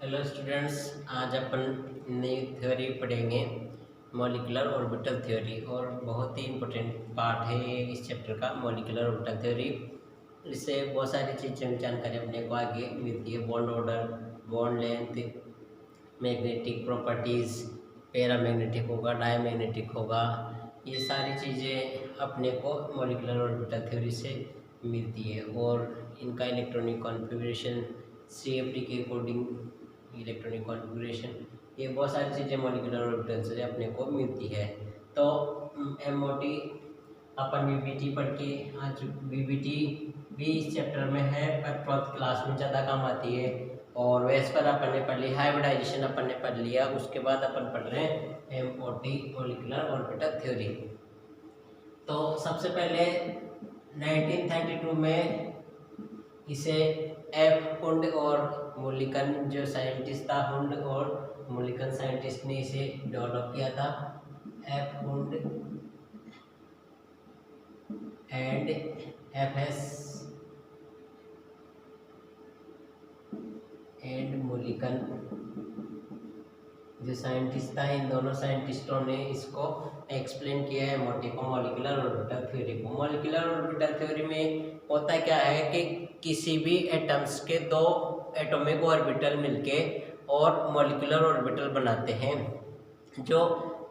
Hello students, आज अपन नई theory पढ़ेंगे मॉलिक्यूलर ऑर्बिटल थ्योरी। और बहुत ही इम्पोर्टेंट पार्ट है ये इस चैप्टर का, मॉलिक्यूलर ऑर्बिटल थ्योरी। इससे बहुत सारी चीज़ें जानकारी अपने को आगे मिलती है। Bond order, bond length, magnetic properties, paramagnetic होगा, डायमैग्नेटिक होगा, ये सारी चीज़ें अपने को मॉलिक्यूलर ऑर्बिटल थ्योरी से मिलती है। और इनका इलेक्ट्रॉनिक कॉन्फ़िगरेशन, CFD के अकॉर्डिंग इलेक्ट्रॉनिक कॉन्फ़िगरेशन, ये बहुत सारी चीज़ें मॉलिक्यूलर ऑर्बिटल से अपने को मिलती है। तो MOT अपन VBT पढ़ के, आज VBT भी इस चैप्टर में है पर 12th क्लास में ज़्यादा काम आती है। और वैसे पर अपन ने पढ़ लिया हाइब्रिडाइजेशन, अपन ने पढ़ लिया। उसके बाद अपन पढ़ रहे हैं MOT मॉलिक्यूलर ऑर्बिटल थ्योरी। तो सबसे पहले 1932 में इसे एफ हुंड और मुलिकन, जो साइंटिस्ट था, हुंड और मुलिकन साइंटिस्ट ने इसे डेवलप किया था। F Hund and FS and Mulliken, जो साइंटिस्ट था, इन दोनों साइंटिस्टों ने इसको एक्सप्लेन किया है MOT को, मॉलिक्यूलर ऑर्बिटल थ्योरी को। मॉलिक्यूलर ऑर्बिटल थ्योरी में होता क्या है कि किसी भी एटम्स के दो एटॉमिक ऑर्बिटल मिलके और मॉलिक्यूलर ऑर्बिटल बनाते हैं। जो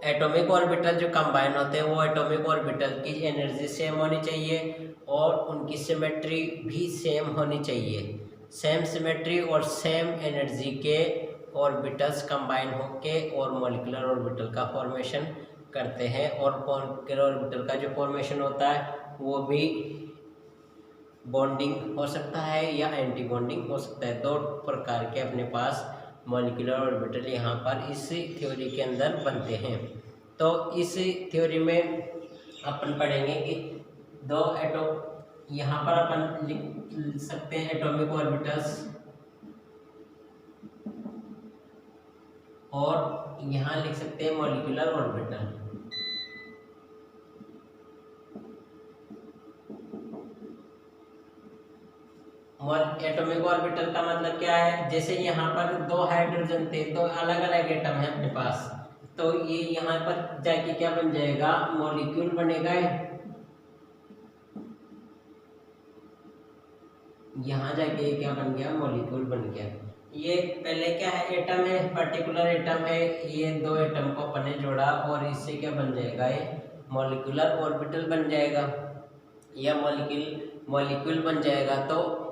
एटॉमिक ऑर्बिटल जो कंबाइन होते हैं, वो एटॉमिक ऑर्बिटल की एनर्जी सेम होनी चाहिए और उनकी सिमेट्री भी सेम होनी चाहिए। सेम सिमेट्री और सेम एनर्जी के ऑर्बिटल्स कंबाइन होके और मॉलिक्यूलर ऑर्बिटल का फॉर्मेशन करते हैं। और मॉलिक्यूलर ऑर्बिटल का जो फॉर्मेशन होता है वो भी बॉन्डिंग हो सकता है या एंटी बॉन्डिंग हो सकता है। दो प्रकार के अपने पास मॉलिक्यूलर ऑर्बिटल यहाँ पर इस थ्योरी के अंदर बनते हैं। तो इस थ्योरी में अपन पढ़ेंगे कि दो एटॉम, यहाँ पर अपन लिख सकते हैं एटॉमिक ऑर्बिटल्स, और यहाँ लिख सकते हैं मॉलिक्यूलर ऑर्बिटल। और एटॉमिक ऑर्बिटल का मतलब क्या है? जैसे यहाँ पर दो हाइड्रोजन थे, दो अलग अलग एटम है अपने पास, तो ये यहाँ पर जाके क्या बन जाएगा? मॉलिक्यूल बनेगा। यहाँ जाके क्या बन गया? मॉलिक्यूल बन गया। ये पहले क्या है? एटम है, पर्टिकुलर एटम है। ये दो एटम को अपन ने जोड़ा और इससे क्या बन जाएगा? ये मॉलिक्यूलर ऑर्बिटल बन जाएगा या मॉलिक्यूल बन जाएगा। तो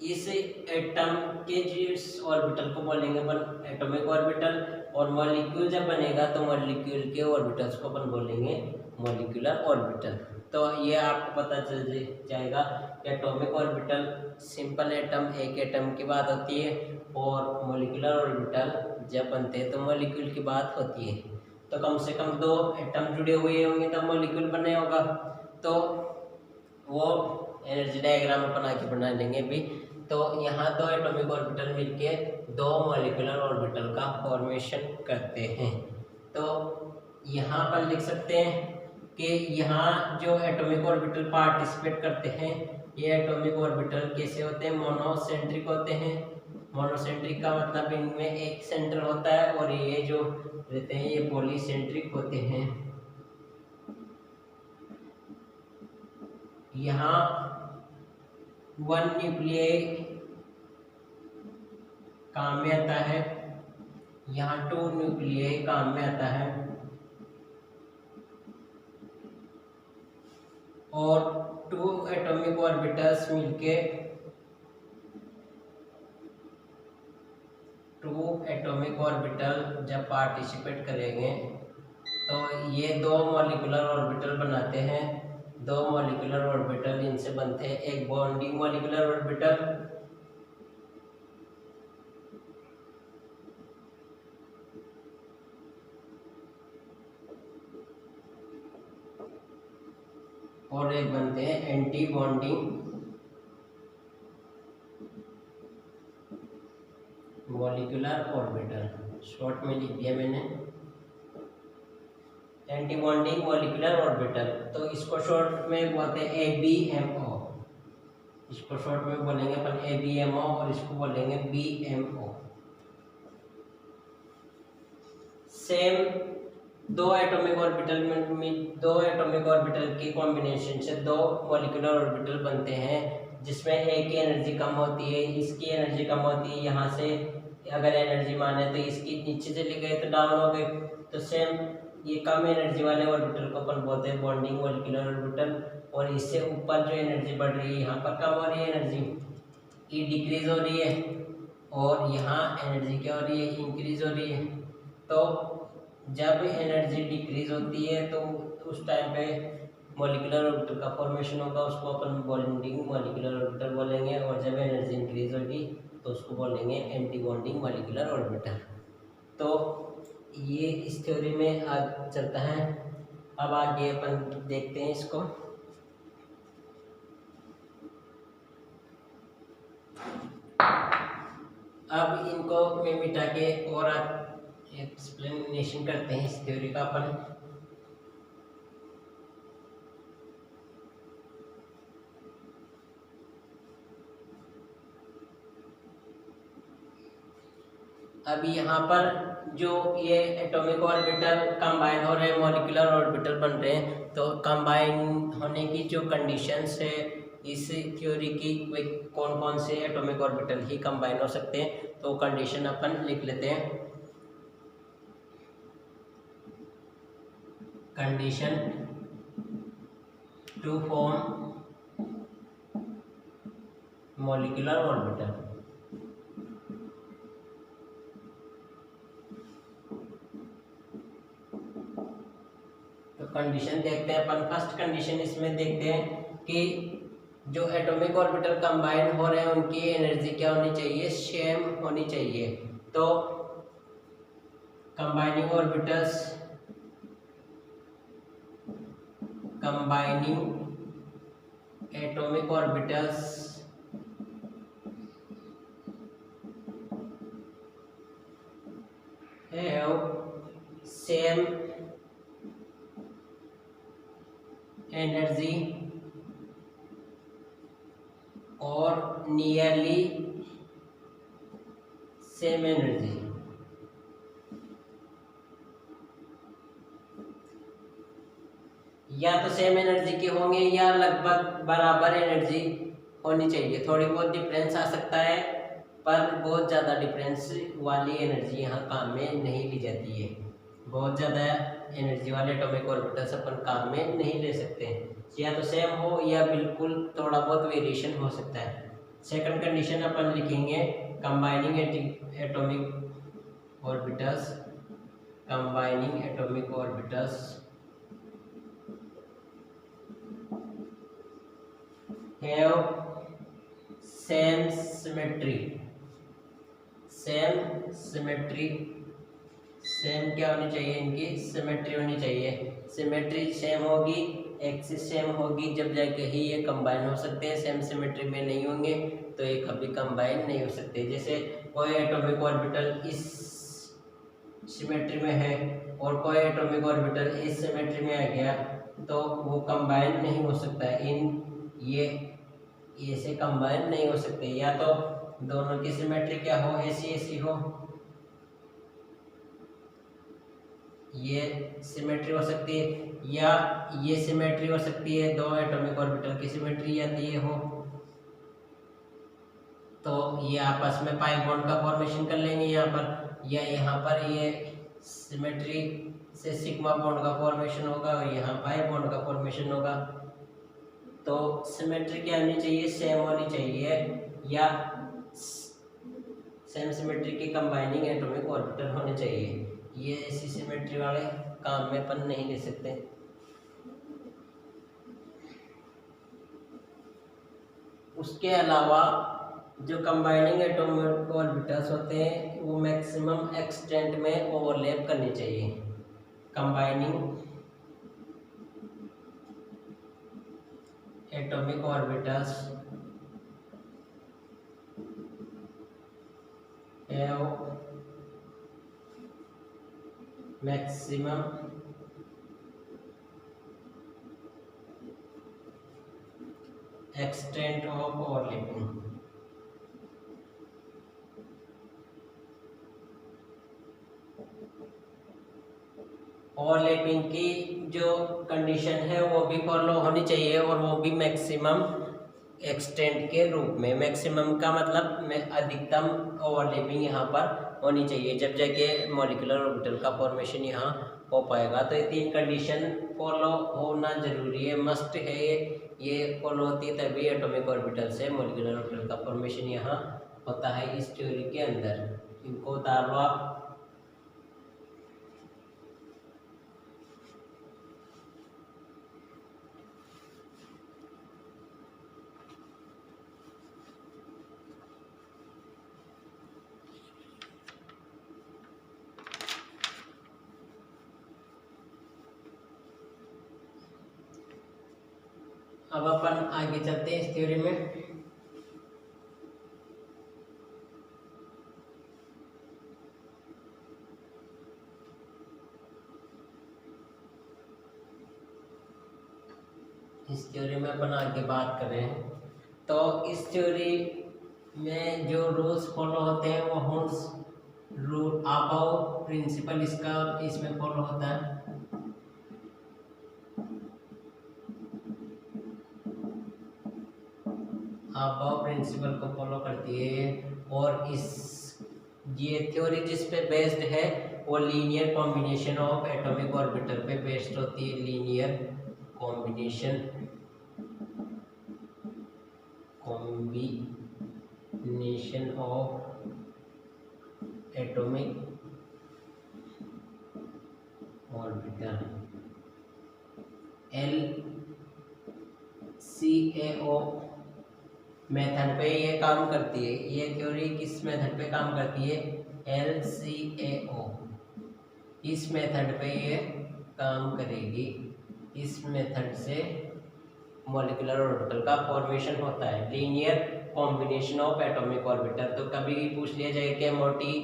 इस एटम के जिस ऑर्बिटल को बोलेंगे अपन एटॉमिक ऑर्बिटल, और मॉलिक्यूल जब बनेगा तो मॉलिक्यूल के ऑर्बिटल्स को अपन बोलेंगे मॉलिक्यूलर ऑर्बिटल। तो ये आपको पता चल जाएगा कि एटॉमिक ऑर्बिटल सिंपल एटम, एक एटम की बात होती है, और मॉलिक्यूलर ऑर्बिटल जब बनते हैं तो मॉलिक्यूल की बात होती है। तो कम से कम दो एटम जुड़े हुए होंगे तब मॉलिक्यूल बने होगा। तो वो एनर्जी डायग्राम अपन आगे बना लेंगे अभी। तो यहाँ दो एटॉमिक ऑर्बिटल मिलके दो मॉलिक्यूलर ऑर्बिटल का फॉर्मेशन करते हैं। तो यहाँ पर लिख सकते हैं कि यहाँ जो एटॉमिक ऑर्बिटल पार्टिसिपेट करते हैं, ये एटॉमिक ऑर्बिटल कैसे होते हैं? मोनोसेंट्रिक होते हैं। मोनोसेंट्रिक का मतलब इनमें एक सेंटर होता है, और ये जो रहते हैं ये पॉलीसेंट्रिक होते हैं। यहाँ 1 न्यूक्लियई काम में आता है, यहाँ 2 न्यूक्लियई काम में आता है, और 2 एटॉमिक ऑर्बिटल्स मिलके 2 एटॉमिक ऑर्बिटल जब पार्टिसिपेट करेंगे तो ये दो मॉलिक्यूलर ऑर्बिटल बनाते हैं। दो मॉलिक्यूलर ऑर्बिटल इनसे बनते हैं, एक बॉन्डिंग मॉलिक्यूलर ऑर्बिटल और एक बनते हैं anti bonding molecular orbital. Short में लिख दिया मैंने, एंटी बॉन्डिंग मॉलिक्यूलर ऑर्बिटल। तो इसको शॉर्ट में बोलते हैं ABMO। इसको शॉर्ट में बोलेंगे अपन ABMO, और इसको बोलेंगे BMO। सेम दो एटॉमिक ऑर्बिटल के कॉम्बिनेशन से दो मॉलिक्यूलर ऑर्बिटल बनते हैं, जिसमें एक की एनर्जी कम होती है, इसकी एनर्जी कम होती है। यहाँ से अगर एनर्जी माने तो इसकी नीचे चली गई तो डाउन हो गई। तो सेम ये कम एनर्जी वाले ऑर्बिटल को अपन बोलते हैं बॉन्डिंग मॉलिक्यूलर ऑर्बिटल, और इससे ऊपर जो एनर्जी बढ़ रही है, यहाँ पर कम हो रही है एनर्जी, ई डिक्रीज हो रही है, और यहाँ एनर्जी क्या हो रही है, इंक्रीज हो रही है। तो जब एनर्जी डिक्रीज होती है तो उस टाइम पे मॉलिक्यूलर ऑर्बिटल का फॉर्मेशन होगा, उसको अपन बॉन्डिंग मॉलिक्यूलर ऑर्बिटल बोलेंगे, और जब एनर्जी इंक्रीज होगी तो उसको बोलेंगे एंटी बॉन्डिंग मॉलिक्यूलर ऑर्बिटल। तो ये इस थ्योरी में आगे चलता है। अब आगे अपन देखते हैं इसको। अब इनको में मिटा के और एक्सप्लेनेशन करते हैं इस थ्योरी का अपन। अभी यहाँ पर जो ये एटॉमिक ऑर्बिटल कंबाइन हो रहे हैं, मॉलिक्यूलर ऑर्बिटल बन रहे हैं, तो कंबाइन होने की जो कंडीशंस है इस थ्योरी की, वे कौन कौन से एटॉमिक ऑर्बिटल ही कंबाइन हो सकते हैं, तो कंडीशन अपन लिख लेते हैं। Condition to form molecular orbital. Condition देखते हैं अपन। फर्स्ट कंडीशन इसमें देखते हैं कि जो एटॉमिक ऑर्बिटल कंबाइन हो रहे हैं उनकी एनर्जी क्या होनी चाहिए, सेम होनी चाहिए। तो combining atomic orbitals have same energy और नियरली सेम एनर्जी। या तो सेम एनर्जी के होंगे या लगभग बराबर एनर्जी होनी चाहिए। थोड़ी बहुत डिफरेंस आ सकता है, पर बहुत ज़्यादा डिफरेंस वाली एनर्जी यहाँ काम में नहीं ली जाती है। बहुत ज़्यादा एनर्जी वाले एटॉमिक ऑर्बिटल्स अपन काम में नहीं ले सकते हैं। या तो सेम हो या बिल्कुल थोड़ा बहुत वेरिएशन हो सकता है। सेकंड कंडीशन अपन लिखेंगे combining atomic orbitals have same symmetry. Same क्या होनी चाहिए, इनकी सिमेट्री होनी चाहिए। सिमेट्री सेम होगी, एक्सिस सेम होगी, जब जाके ही ये कंबाइन हो सकते हैं। सेम सिमेट्री में नहीं होंगे तो ये कभी कंबाइन नहीं हो सकते। जैसे कोई एटॉमिक ऑर्बिटल इस सिमेट्री में है और कोई एटॉमिक ऑर्बिटल इस सिमेट्री में आ गया तो वो कंबाइन नहीं हो सकता है। ये से कंबाइन नहीं हो सकते। या तो दोनों की सिमेट्री क्या हो, ऐसी हो, ये सिमेट्री हो सकती है, या ये सिमेट्री हो सकती है, दो एटॉमिक ऑर्बिटल की सिमेट्री या ये हो तो ये आपस में पाई बॉन्ड का फॉर्मेशन कर लेंगे यहाँ पर, या यहाँ पर ये सिमेट्री से सिग्मा बॉन्ड का फॉर्मेशन होगा और यहाँ पाई बॉन्ड का फॉर्मेशन होगा। तो सिमेट्री क्या होनी चाहिए, सेम होनी चाहिए, या सेम सिमेट्री की कंबाइनिंग एटॉमिक ऑर्बिटल होने चाहिए। ये ऐसी सिमेट्री वाले काम में अपन नहीं ले सकते। उसके अलावा जो कंबाइनिंग एटॉमिक ऑर्बिटल्स होते हैं वो मैक्सिमम एक्सटेंट में ओवरलैप करनी चाहिए। Combining atomic orbitals have maximum extent of overlapping। Overlapping की जो कंडीशन है वो भी फॉलो होनी चाहिए, और वो भी मैक्सिमम एक्सटेंट के रूप में। मैक्सिमम का मतलब अधिकतम ओवरलैपिंग यहाँ पर होनी चाहिए, जब जाके मॉलिक्यूलर ऑर्बिटल का फॉर्मेशन यहाँ हो पाएगा। तो ये 3 कंडीशन फॉलो होना जरूरी है, मस्ट है। ये फॉलो होती है तभी एटॉमिक ऑर्बिटल से मॉलिक्यूलर ऑर्बिटल का फॉर्मेशन यहाँ होता है इस थ्योरी के अंदर। इनको उतार लो आप। अब अपन आगे चलते हैं इस थ्योरी में। इस थ्योरी में अपन आगे बात करें तो इस थ्योरी में जो रूल्स फॉलो होते हैं वो हुड्स रूल अबाउ प्रिंसिपल इसका इसमें फॉलो होता है। अबाउ प्रिंसिपल को फॉलो करती है, और इस ये थ्योरी जिस पे बेस्ड है वो linear combination of atomic orbital पे बेस्ड होती है। Linear combination of atomic orbital LCAO method पे ये काम करती है। ये थ्योरी किस मेथड पे काम करती है? LCAO, इस मेथड पे ये काम करेगी। इस मेथड से मॉलिक्यूलर ऑर्बिटल का फॉर्मेशन होता है, linear combination of atomic orbital. तो कभी भी पूछ लिया जाए कि मोटी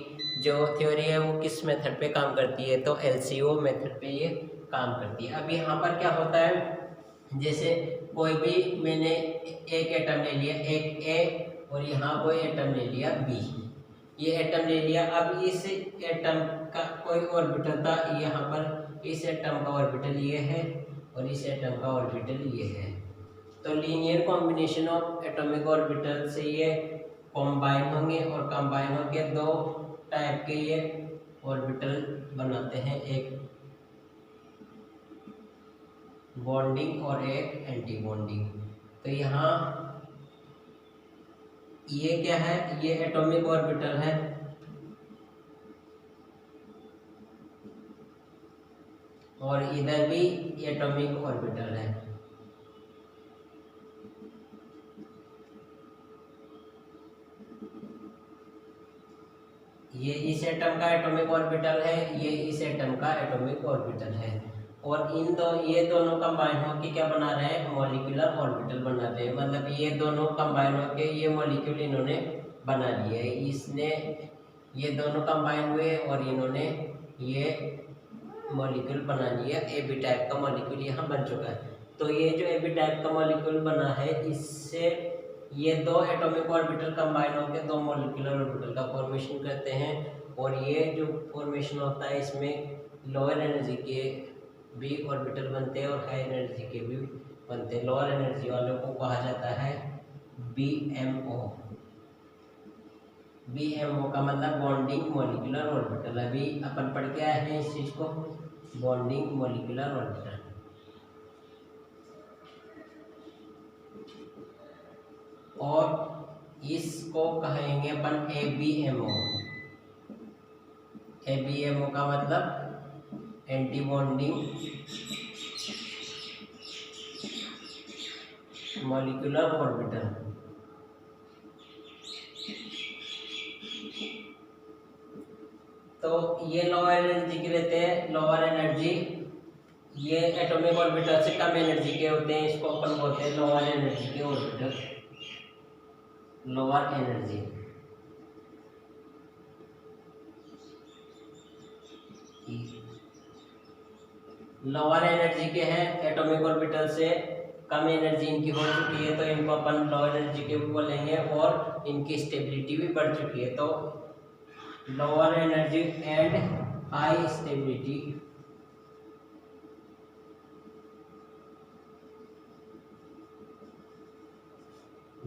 जो थ्योरी है वो किस मेथड पे काम करती है, तो LCO मेथड पे ये काम करती है। अब यहाँ पर क्या होता है, जैसे कोई भी मैंने एक एटम ले लिया, एक A, और यहाँ कोई एटम ले लिया B। ये एटम ले लिया, अब इस एटम का कोई ऑर्बिटल था यहाँ पर, इस एटम का ऑर्बिटल ये है और इस एटम का ऑर्बिटल ये है। तो linear combination of atomic orbital से ये कॉम्बाइन होंगे, और कॉम्बाइन होकर 2 टाइप के ये ऑर्बिटल बनाते हैं, एक बॉन्डिंग और एक एंटी बॉन्डिंग। तो यहाँ ये क्या है, ये एटॉमिक ऑर्बिटल है, और इधर भी एटॉमिक ऑर्बिटल है। ये इस एटम का एटॉमिक ऑर्बिटल है, ये इस एटम का एटॉमिक ऑर्बिटल है, और ये दोनों कंबाइन होकर क्या बना रहे हैं? मॉलिक्यूलर ऑर्बिटल बना रहे हैं। मतलब ये दोनों कंबाइन होकर ये मॉलिक्यूल इन्होंने बना लिए है। इसने ये दोनों कंबाइन हुए और इन्होंने ये मॉलिक्यूल बना लिया। AB टाइप का मॉलिक्यूल यहाँ बन चुका है। तो ये जो AB टाइप का मॉलिक्यूल बना है, इससे ये 2 एटॉमिक ऑर्बिटल कंबाइन होकर 2 मॉलिक्यूलर ऑर्बिटल का फॉर्मेशन करते हैं। और ये जो फॉर्मेशन होता है इसमें लोअर एनर्जी के भी ऑर्बिटल बनते हैं और हाई एनर्जी के भी बनते हैं। लोअर एनर्जी वालों को कहा जाता है BMO। BMO का मतलब बॉन्डिंग मॉलिक्यूलर ऑर्बिटल। अभी अपन पढ़ के आए हैं इस चीज को, बॉन्डिंग मॉलिक्यूलर ऑर्बिटल। और इसको कहेंगे अपन ABMO। ABMO का मतलब एंटी बॉन्डिंग मॉलिक्यूलर ऑर्बिटल। तो ये लोअर एनर्जी के रहते हैं। लोअर एनर्जी ये एटॉमिक ऑर्बिटल से कम एनर्जी के होते हैं, इसको अपन बोलते हैं लोअर एनर्जी के orbital. Lower energy lower energy के हैं, एटॉमिक ऑर्बिटल से कम एनर्जी इनकी हो चुकी है, तो इनको अपन लोअर एनर्जी के भी बोलेंगे, और इनकी स्टेबिलिटी भी बढ़ चुकी है। तो lower energy and high stability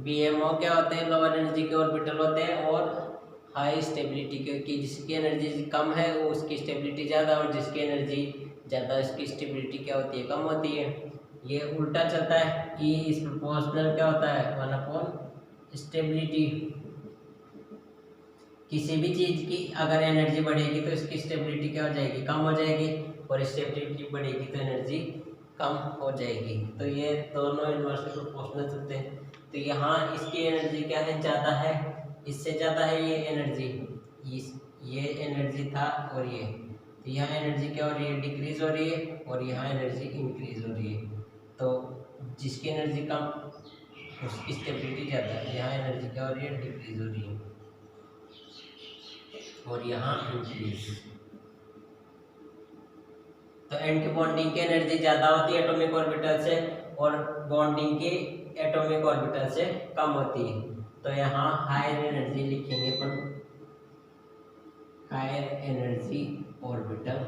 BMO क्या होते हैं, लोअर एनर्जी के ऑर्बिटल होते हैं, और हाई स्टेबिलिटी के, कि जिसकी एनर्जी कम है वो उसकी स्टेबिलिटी ज़्यादा, और जिसकी एनर्जी ज़्यादा उसकी स्टेबिलिटी क्या होती है, कम होती है। ये उल्टा चलता है, E इज प्रोपोर्शनल क्या होता है, 1/, स्टेबिलिटी। किसी भी चीज़ की अगर एनर्जी बढ़ेगी तो इसकी स्टेबिलिटी क्या हो जाएगी, कम हो जाएगी, और स्टेबिलिटी बढ़ेगी तो एनर्जी कम हो जाएगी। तो ये दोनों इन्वर्सली प्रोपोर्शनल चलते हैं। तो यहाँ इसकी एनर्जी क्या है, ज़्यादा है, इससे ज़्यादा है ये एनर्जी, ये एनर्जी था, और ये, तो यहाँ एनर्जी क्या हो रही है, डिक्रीज हो रही है, और यहाँ एनर्जी इंक्रीज हो रही है। तो जिसकी एनर्जी कम उसकी स्टेबिलिटी ज़्यादा है, यहाँ एनर्जी क्या हो रही है, डिक्रीज हो रही है, और यहाँ इंक्रीज। तो एंटी बॉन्डिंग की एनर्जी ज़्यादा होती है एटॉमिक ऑर्बिटल से, और बॉन्डिंग की एटॉमिक ऑर्बिटल से कम होती है। तो यहाँ हायर एनर्जी लिखेंगे अपन, हायर एनर्जी ऑर्बिटल,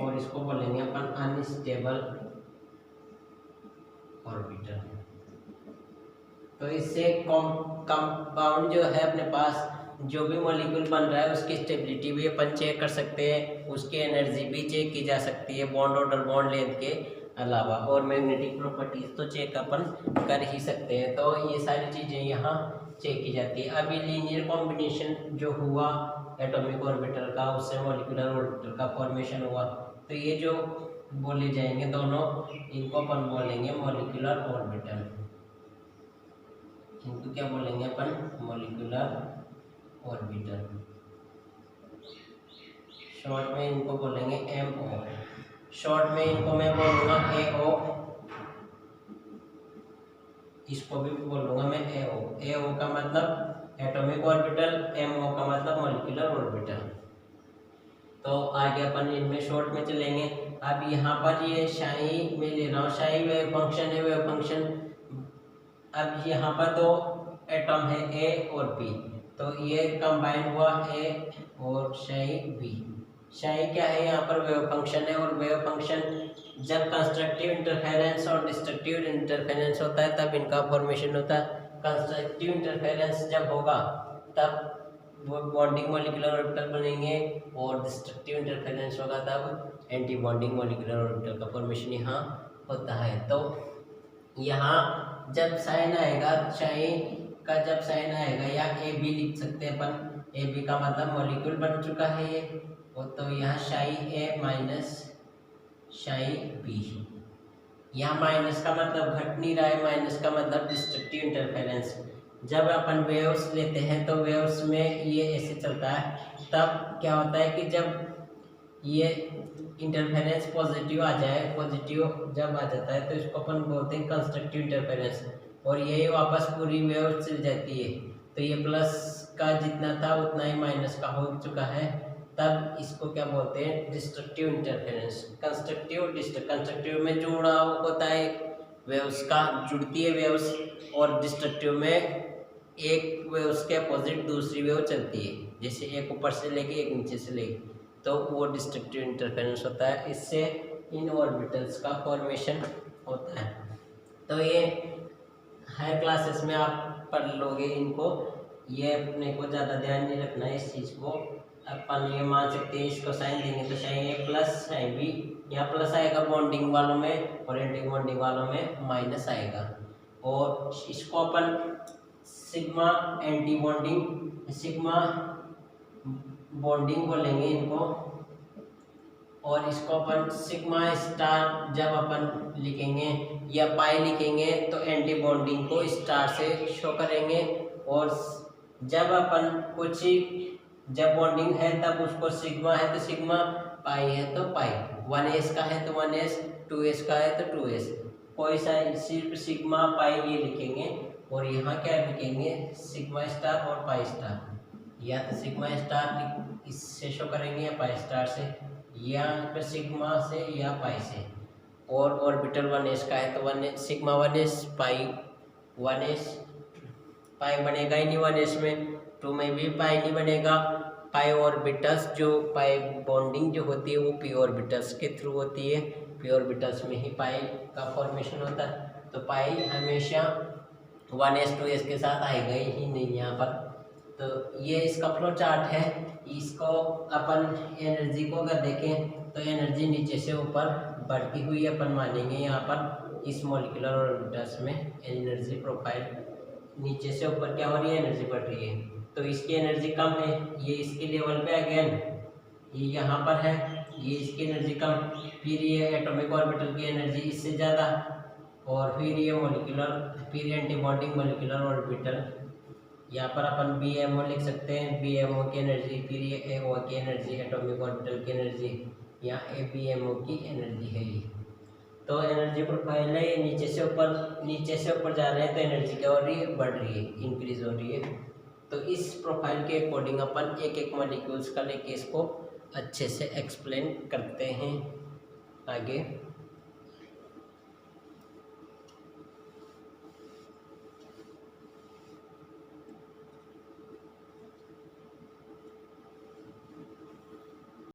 और इसको बोलेंगे अपन अनस्टेबल ऑर्बिटल। तो इससे कंपाउंड जो है अपने पास जो भी मॉलिक्यूल बन रहा है उसकी स्टेबिलिटी भी अपन चेक कर सकते हैं, उसकी एनर्जी भी चेक की जा सकती है बॉन्ड ऑर्डर बॉन्ड लेंथ के अलावा, और मैग्नेटिक प्रॉपर्टीज तो चेक अपन कर ही सकते हैं। तो ये सारी चीज़ें यहाँ चेक की जाती है। अभी लीनियर कॉम्बिनेशन जो हुआ एटॉमिक ऑर्बिटल का, उससे मॉलिक्यूलर ऑर्बिटल का फॉर्मेशन हुआ, तो ये जो बोले जाएंगे दोनों, इनको अपन बोलेंगे मॉलिक्यूलर ऑर्बिटल। इनको क्या बोलेंगे अपन, मॉलिक्यूलर ऑर्बिटल। शॉर्ट में इनको बोलेंगे MO। शॉर्ट में इनको मैं बोलूँगा AO, इसको भी बोलूँगा मैं AO। AO का मतलब एटॉमिक ऑर्बिटल, MO का मतलब मॉलिक्यूलर ऑर्बिटल। तो आगे अपन इनमें शॉर्ट में चलेंगे। अब यहाँ पर ये शाई में ले रहा हूँ, शाई वेव फंक्शन है, वेव फंक्शन। अब यहाँ पर दो एटम है A और B, तो ये कंबाइन हुआ A और शाई B। शाई क्या है, यहाँ पर वेव फंक्शन है, और वेव फंक्शन जब कंस्ट्रक्टिव इंटरफेरेंस और डिस्ट्रक्टिव इंटरफेरेंस होता है तब इनका फॉर्मेशन होता है। कंस्ट्रक्टिव इंटरफेरेंस जब होगा तब वो बॉन्डिंग मॉलिक्यूलर ऑर्बिटल बनेंगे, और डिस्ट्रक्टिव इंटरफेरेंस होगा तब एंटी बॉन्डिंग मॉलिक्यूलर ऑर्बिटल का फॉर्मेशन यहाँ होता है। तो यहाँ जब साइन आएगा, साइन का जब साइन आएगा, या AB लिख सकते हैं अपन, AB का मतलब मॉलिक्यूल बन चुका है ये, तो यहाँ शाई A माइनस शाई B। यहाँ माइनस का मतलब घट नहीं रहा है, माइनस का मतलब डिस्ट्रक्टिव इंटरफेरेंस। जब अपन वेव्स लेते हैं तो वेव्स में ये ऐसे चलता है, तब क्या होता है कि जब ये इंटरफेरेंस पॉजिटिव आ जाए, पॉजिटिव जब आ जाता है तो इसको अपन बोलते हैं कंस्ट्रक्टिव इंटरफेरेंस, और यही वापस पूरी वेव चल जाती है। तो ये प्लस का जितना था उतना ही माइनस का हो चुका है, तब इसको क्या बोलते हैं, डिस्ट्रक्टिव इंटरफेरेंस। कंस्ट्रक्टिव में जुड़ाव होता है वेव्स का, जुड़ती है वेव्स, और डिस्ट्रक्टिव में एक वेव्स के अपोजिट दूसरी वेव चलती है, जैसे एक ऊपर से लेके एक नीचे से लेके, तो वो डिस्ट्रक्टिव इंटरफेरेंस होता है। इससे इन ऑर्बिटल्स का फॉर्मेशन होता है। तो ये हायर क्लासेस में आप पढ़ लोगे इनको, ये अपने को ज़्यादा ध्यान नहीं रखना है इस चीज़ को। अपन ये मान सकते हैं, इसको साइन देंगे तो sign A plus sign B, यहाँ प्लस आएगा बॉन्डिंग वालों में, और एंटी बॉन्डिंग वालों में माइनस आएगा। और इसको अपन sigma antibonding, sigma bonding बोलेंगे इनको, और इसको अपन सिग्मा स्टार जब अपन लिखेंगे या पाई लिखेंगे तो एंटी बॉन्डिंग को स्टार से शो करेंगे, और जब अपन कुछ जब बॉन्डिंग है तब उसको सिग्मा है तो सिग्मा, पाई है तो पाई, 1s का है तो 1s, 2s का है तो 2s, कोई सा सिर्फ सिग्मा पाई ये लिखेंगे, और यहाँ क्या लिखेंगे, सिग्मा स्टार और पाई स्टार, या तो सिग्मा स्टार इससे शो करेंगे या पाई स्टार से, या फिर सिग्मा से या पाई से। और ऑर्बिटल 1s का है तो 1 सिग्मा 1s पाई 1s, पाई बनेगा ही नहीं 1s में, 2 में भी पाई नहीं बनेगा। पाई ऑर्बिटल्स जो पाई बॉन्डिंग जो होती है वो पी ऑर्बिटल्स के थ्रू होती है, पी ऑर्बिटल्स में ही पाई का फॉर्मेशन होता है। तो पाई हमेशा 1s2s के साथ आएगा ही नहीं यहाँ पर। तो ये इसका फ्लो चार्ट है। इसको अपन एनर्जी को अगर देखें तो एनर्जी नीचे से ऊपर बढ़ती हुई अपन मानेंगे। यहाँ पर इस मॉलिक्यूलर ऑर्बिटल्स में एनर्जी प्रोफाइल नीचे से ऊपर क्या हो रही है, एनर्जी बढ़ रही है। तो इसकी एनर्जी कम है, ये इसके लेवल पे अगेन ये यहाँ पर है, ये इसकी एनर्जी कम, फिर ये एटॉमिक ऑर्बिटल की एनर्जी इससे ज़्यादा, और फिर ये मॉलिक्यूलर, फिर एंटीबॉन्डिंग मॉलिक्यूलर ऑर्बिटल। यहाँ पर अपन BMO लिख सकते हैं, BMO की एनर्जी, फिर ये AO की एनर्जी, एटॉमिक ऑर्बिटल की एनर्जी, यहाँ ABMO की एनर्जी है ये। तो एनर्जी प्रोफाइल है, ये नीचे से ऊपर जा रहे हैं तो एनर्जी क्या हो रही है, बढ़ रही है, इंक्रीज हो रही है। तो इस प्रोफाइल के अकॉर्डिंग अपन एक एक मॉलिक्यूल्स का लेके इसको अच्छे से एक्सप्लेन करते हैं आगे।